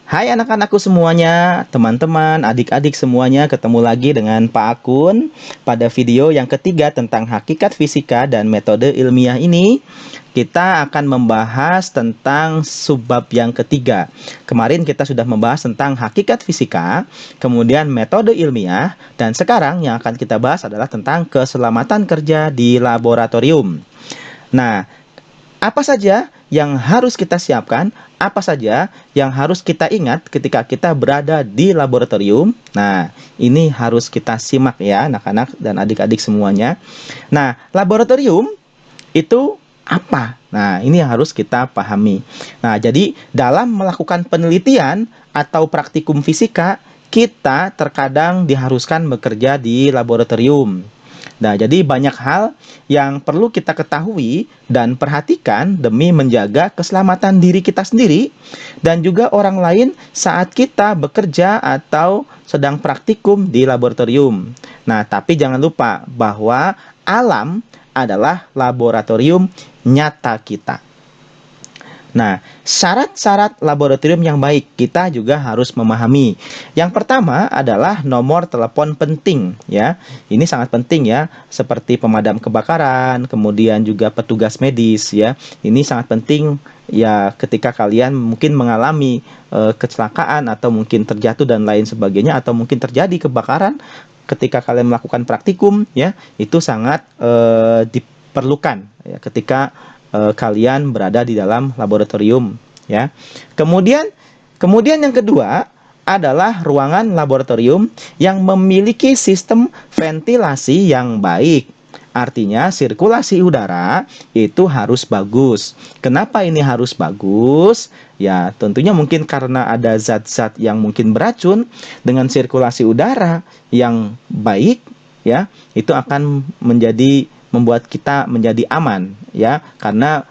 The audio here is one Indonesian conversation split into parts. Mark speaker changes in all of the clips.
Speaker 1: Hai anak-anakku semuanya, teman-teman, adik-adik semuanya, ketemu lagi dengan Pak Akun pada video yang ketiga tentang hakikat fisika dan metode ilmiah ini. Kita akan membahas tentang subbab yang ketiga. Kemarin kita sudah membahas tentang hakikat fisika, kemudian metode ilmiah, dan sekarang yang akan kita bahas adalah tentang keselamatan kerja di laboratorium. Nah, apa saja yang harus kita siapkan? Apa saja yang harus kita ingat ketika kita berada di laboratorium? Nah, ini harus kita simak ya, anak-anak dan adik-adik semuanya. Nah, laboratorium itu apa? Nah, ini yang harus kita pahami. Nah, jadi dalam melakukan penelitian atau praktikum fisika, kita terkadang diharuskan bekerja di laboratorium. Nah, jadi banyak hal yang perlu kita ketahui dan perhatikan demi menjaga keselamatan diri kita sendiri dan juga orang lain saat kita bekerja atau sedang praktikum di laboratorium. Nah, tapi jangan lupa bahwa alam adalah laboratorium nyata kita. Nah, syarat-syarat laboratorium yang baik kita juga harus memahami. Yang pertama adalah nomor telepon penting ya. Ini sangat penting ya, seperti pemadam kebakaran, kemudian juga petugas medis ya. Ini sangat penting ya ketika kalian mungkin mengalami kecelakaan atau mungkin terjatuh dan lain sebagainya atau mungkin terjadi kebakaran ketika kalian melakukan praktikum ya, itu sangat diperlukan ya ketika kalian berada di dalam laboratorium ya. Kemudian yang kedua adalah ruangan laboratorium yang memiliki sistem ventilasi yang baik. Artinya sirkulasi udara itu harus bagus. Kenapa ini harus bagus? Ya, tentunya mungkin karena ada zat-zat yang mungkin beracun. Dengan sirkulasi udara yang baik ya, itu akan membuat kita menjadi aman ya, karena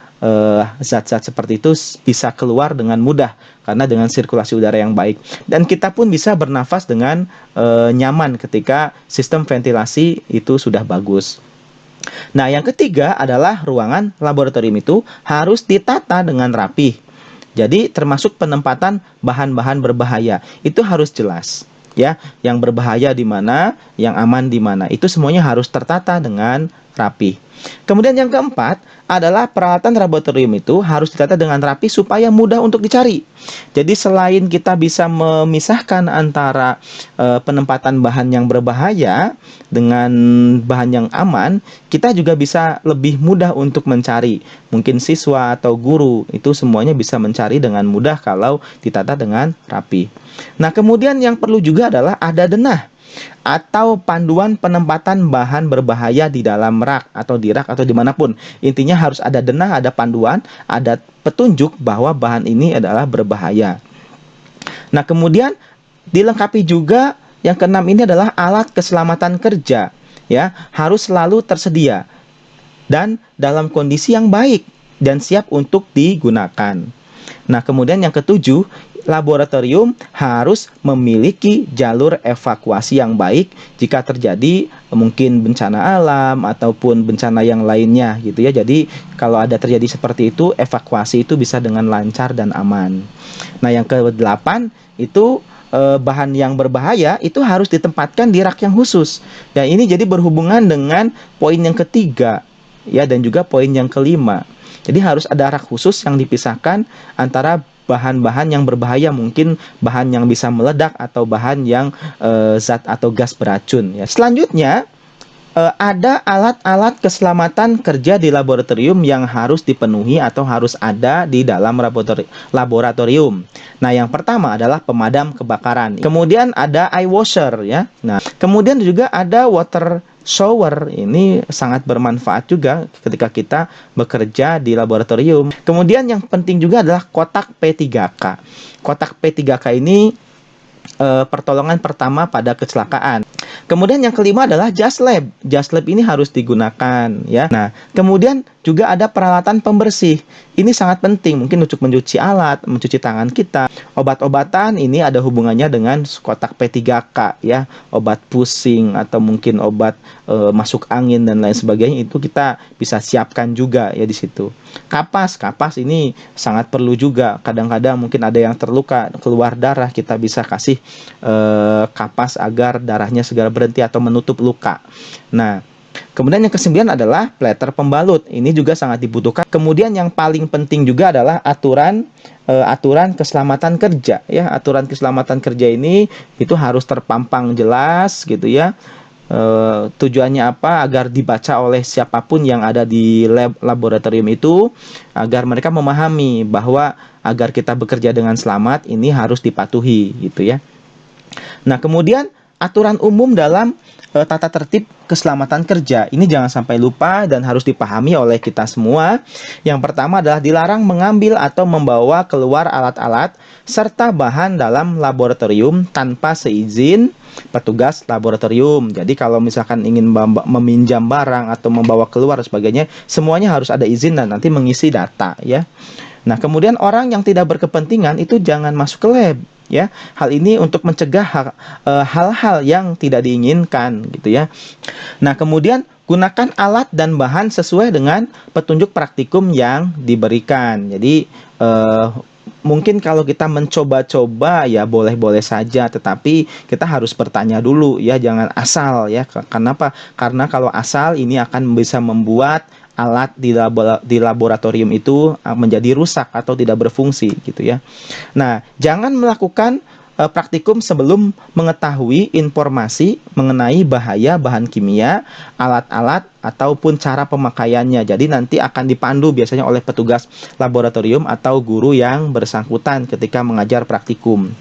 Speaker 1: zat-zat seperti itu bisa keluar dengan mudah karena dengan sirkulasi udara yang baik, dan kita pun bisa bernafas dengan nyaman ketika sistem ventilasi itu sudah bagus. Nah, yang ketiga adalah ruangan laboratorium itu harus ditata dengan rapih. Jadi termasuk penempatan bahan-bahan berbahaya itu harus jelas ya, yang berbahaya di mana, yang aman di mana. Itu semuanya harus tertata dengan rapi. Kemudian yang keempat adalah peralatan laboratorium itu harus ditata dengan rapi supaya mudah untuk dicari. Jadi selain kita bisa memisahkan antara penempatan bahan yang berbahaya dengan bahan yang aman, kita juga bisa lebih mudah untuk mencari. Mungkin siswa atau guru itu semuanya bisa mencari dengan mudah kalau ditata dengan rapi. Nah, kemudian yang perlu juga adalah ada denah atau panduan penempatan bahan berbahaya di dalam rak atau di rak atau dimanapun. Intinya harus ada denah, ada panduan, ada petunjuk bahwa bahan ini adalah berbahaya. Nah, kemudian dilengkapi juga yang keenam ini adalah alat keselamatan kerja ya, harus selalu tersedia dan dalam kondisi yang baik dan siap untuk digunakan. Nah, kemudian yang ketujuh, laboratorium harus memiliki jalur evakuasi yang baik jika terjadi mungkin bencana alam ataupun bencana yang lainnya gitu ya. Jadi kalau ada terjadi seperti itu, evakuasi itu bisa dengan lancar dan aman. Nah, yang kedelapan itu bahan yang berbahaya itu harus ditempatkan di rak yang khusus. Dan ini jadi berhubungan dengan poin yang ketiga ya, dan juga poin yang kelima. Jadi harus ada rak khusus yang dipisahkan antara bahan-bahan yang berbahaya, mungkin bahan yang bisa meledak atau bahan yang zat atau gas beracun ya. Selanjutnya ada alat-alat keselamatan kerja di laboratorium yang harus dipenuhi atau harus ada di dalam laboratorium. Nah, yang pertama adalah pemadam kebakaran. Kemudian ada eye washer ya. Nah, kemudian juga ada water shower. Ini sangat bermanfaat juga ketika kita bekerja di laboratorium. Kemudian yang penting juga adalah kotak P3K. Kotak P3K ini pertolongan pertama pada kecelakaan. Kemudian yang kelima adalah jas lab. Jas lab ini harus digunakan ya. Nah, kemudian juga ada peralatan pembersih. Ini sangat penting mungkin untuk mencuci alat, mencuci tangan kita. Obat-obatan ini ada hubungannya dengan kotak P3K ya. Obat pusing atau mungkin obat masuk angin dan lain sebagainya itu kita bisa siapkan juga ya di situ. Kapas ini sangat perlu juga. Kadang-kadang mungkin ada yang terluka, keluar darah, kita bisa kasih kapas agar darahnya segera berhenti atau menutup luka. Nah, kemudian yang kesembilan adalah platter pembalut. Ini juga sangat dibutuhkan. Kemudian yang paling penting juga adalah aturan keselamatan kerja ya. Aturan keselamatan kerja ini itu harus terpampang jelas gitu ya. Tujuannya apa? Agar dibaca oleh siapapun yang ada di laboratorium itu, agar mereka memahami bahwa agar kita bekerja dengan selamat ini harus dipatuhi gitu ya. Nah, kemudian aturan umum dalam tata tertib keselamatan kerja. Ini jangan sampai lupa dan harus dipahami oleh kita semua. Yang pertama adalah dilarang mengambil atau membawa keluar alat-alat serta bahan dalam laboratorium tanpa seizin petugas laboratorium. Jadi kalau misalkan ingin meminjam barang atau membawa keluar dan sebagainya, semuanya harus ada izin dan nanti mengisi data ya. Nah, kemudian orang yang tidak berkepentingan itu jangan masuk ke lab ya. Hal ini untuk mencegah hal-hal yang tidak diinginkan gitu ya. Nah, kemudian gunakan alat dan bahan sesuai dengan petunjuk praktikum yang diberikan. Jadi mungkin kalau kita mencoba-coba ya boleh-boleh saja, tetapi kita harus bertanya dulu ya, jangan asal ya. Kenapa? Karena kalau asal ini akan bisa membuat alat di laboratorium itu menjadi rusak atau tidak berfungsi gitu ya. Nah, jangan melakukan praktikum sebelum mengetahui informasi mengenai bahaya bahan kimia, alat-alat ataupun cara pemakaiannya. Jadi nanti akan dipandu biasanya oleh petugas laboratorium atau guru yang bersangkutan ketika mengajar praktikum.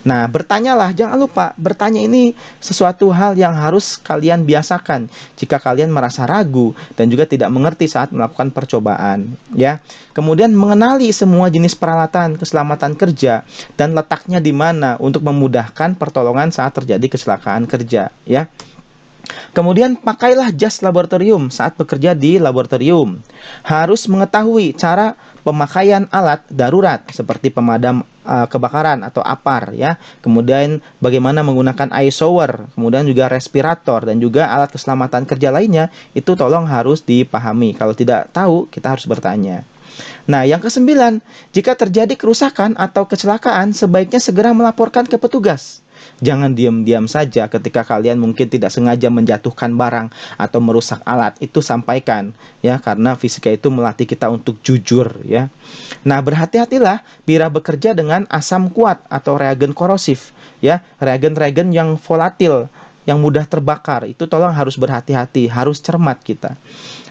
Speaker 1: Nah, bertanyalah, jangan lupa bertanya ini sesuatu hal yang harus kalian biasakan jika kalian merasa ragu dan juga tidak mengerti saat melakukan percobaan ya. Kemudian mengenali semua jenis peralatan keselamatan kerja dan letaknya di mana untuk memudahkan pertolongan saat terjadi kecelakaan kerja ya. Kemudian pakailah jas laboratorium saat bekerja di laboratorium. Harus mengetahui cara pemakaian alat darurat seperti pemadam kebakaran atau APAR ya. Kemudian bagaimana menggunakan eye shower, kemudian juga respirator dan juga alat keselamatan kerja lainnya itu tolong harus dipahami. Kalau tidak tahu kita harus bertanya. Nah, yang kesembilan, jika terjadi kerusakan atau kecelakaan sebaiknya segera melaporkan ke petugas. Jangan diam-diam saja ketika kalian mungkin tidak sengaja menjatuhkan barang atau merusak alat. Itu sampaikan ya, karena fisika itu melatih kita untuk jujur ya. Nah, berhati-hatilah bila bekerja dengan asam kuat atau reagen korosif ya, reagen-reagen yang volatil, yang mudah terbakar. Itu tolong harus berhati-hati, harus cermat kita.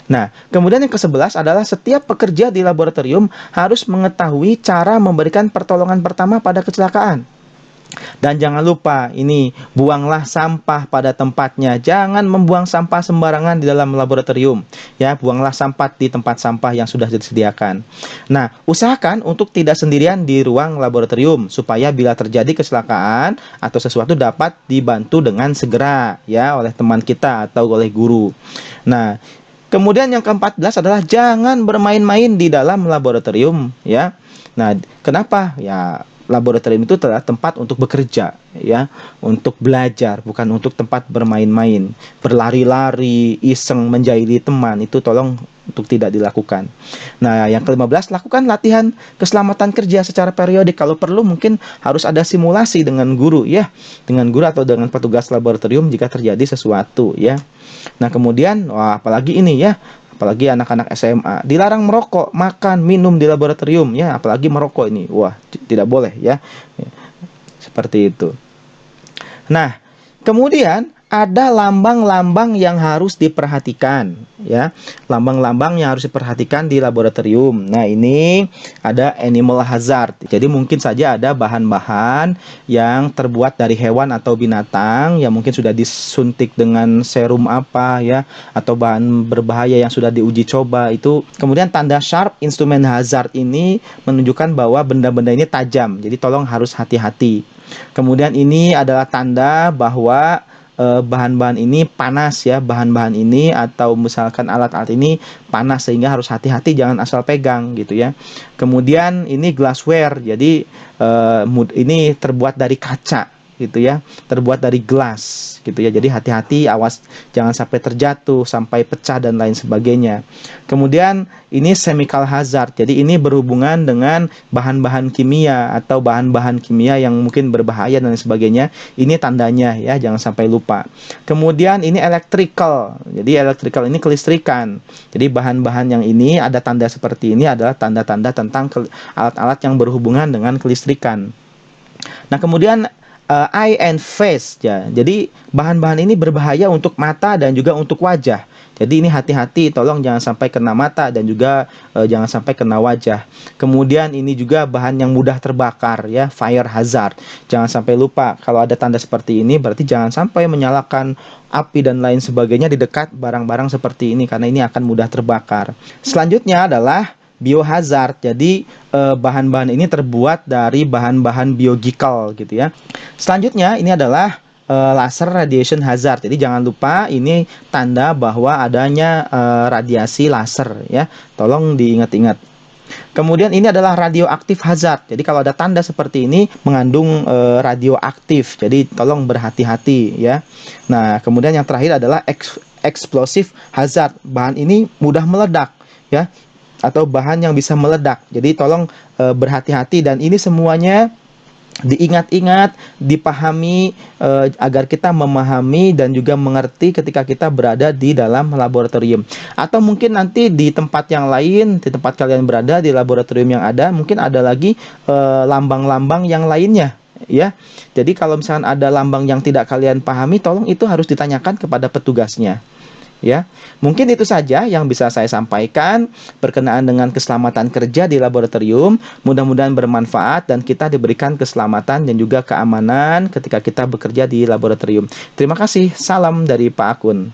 Speaker 1: Nah, kemudian yang ke-11 adalah setiap pekerja di laboratorium harus mengetahui cara memberikan pertolongan pertama pada kecelakaan. Dan jangan lupa ini, buanglah sampah pada tempatnya. Jangan membuang sampah sembarangan di dalam laboratorium ya, buanglah sampah di tempat sampah yang sudah disediakan. Nah, usahakan untuk tidak sendirian di ruang laboratorium supaya bila terjadi kecelakaan atau sesuatu dapat dibantu dengan segera ya oleh teman kita atau oleh guru. Nah, kemudian yang ke-14 adalah jangan bermain-main di dalam laboratorium ya. Nah, kenapa? Ya, laboratorium itu adalah tempat untuk bekerja ya, untuk belajar, bukan untuk tempat bermain-main, berlari-lari, iseng menjahili teman, itu tolong untuk tidak dilakukan. Nah, yang ke-15, lakukan latihan keselamatan kerja secara periodik. Kalau perlu mungkin harus ada simulasi dengan guru ya, dengan guru atau dengan petugas laboratorium jika terjadi sesuatu ya. Nah, kemudian apalagi ini ya, apalagi anak-anak SMA, dilarang merokok, makan, minum di laboratorium ya, apalagi merokok ini. Wah, tidak boleh ya. Seperti itu. Nah, kemudian ada lambang-lambang yang harus diperhatikan ya. Lambang-lambang yang harus diperhatikan di laboratorium. Nah, ini ada animal hazard. Jadi mungkin saja ada bahan-bahan yang terbuat dari hewan atau binatang yang mungkin sudah disuntik dengan serum apa ya, atau bahan berbahaya yang sudah diuji coba itu. Kemudian tanda sharp instrument hazard ini menunjukkan bahwa benda-benda ini tajam. Jadi tolong harus hati-hati. Kemudian ini adalah tanda bahwa bahan-bahan ini panas ya, bahan-bahan ini atau misalkan alat-alat ini panas, sehingga harus hati-hati jangan asal pegang gitu ya. Kemudian ini glassware, jadi ini terbuat dari kaca gitu ya, terbuat dari gelas gitu ya. Jadi hati-hati, awas jangan sampai terjatuh, sampai pecah dan lain sebagainya. Kemudian ini chemical hazard. Jadi ini berhubungan dengan bahan-bahan kimia atau bahan-bahan kimia yang mungkin berbahaya dan sebagainya. Ini tandanya ya, jangan sampai lupa. Kemudian ini electrical. Jadi electrical ini kelistrikan. Jadi bahan-bahan yang ini ada tanda seperti ini adalah tanda-tanda tentang alat-alat yang berhubungan dengan kelistrikan. Nah, kemudian eye and face ya. Jadi bahan-bahan ini berbahaya untuk mata dan juga untuk wajah. Jadi ini hati-hati, tolong jangan sampai kena mata dan juga jangan sampai kena wajah. Kemudian ini juga bahan yang mudah terbakar ya, fire hazard. Jangan sampai lupa, kalau ada tanda seperti ini berarti jangan sampai menyalakan api dan lain sebagainya di dekat barang-barang seperti ini, karena ini akan mudah terbakar. Selanjutnya adalah biohazard. Jadi bahan-bahan ini terbuat dari bahan-bahan biological gitu ya. Selanjutnya ini adalah laser radiation hazard. Jadi jangan lupa, ini tanda bahwa adanya radiasi laser ya. Tolong diingat-ingat. Kemudian ini adalah radioaktif hazard. Jadi kalau ada tanda seperti ini mengandung radioaktif. Jadi tolong berhati-hati ya. Nah, kemudian yang terakhir adalah explosive hazard. Bahan ini mudah meledak ya, atau bahan yang bisa meledak. Jadi tolong berhati-hati, dan ini semuanya diingat-ingat, dipahami agar kita memahami dan juga mengerti ketika kita berada di dalam laboratorium. Atau mungkin nanti di tempat yang lain, di tempat kalian berada, di laboratorium yang ada, mungkin ada lagi lambang-lambang yang lainnya ya. Jadi kalau misalnya ada lambang yang tidak kalian pahami, tolong itu harus ditanyakan kepada petugasnya. Ya, mungkin itu saja yang bisa saya sampaikan berkenaan dengan keselamatan kerja di laboratorium. Mudah-mudahan bermanfaat dan kita diberikan keselamatan dan juga keamanan ketika kita bekerja di laboratorium. Terima kasih. Salam dari Pak Akun.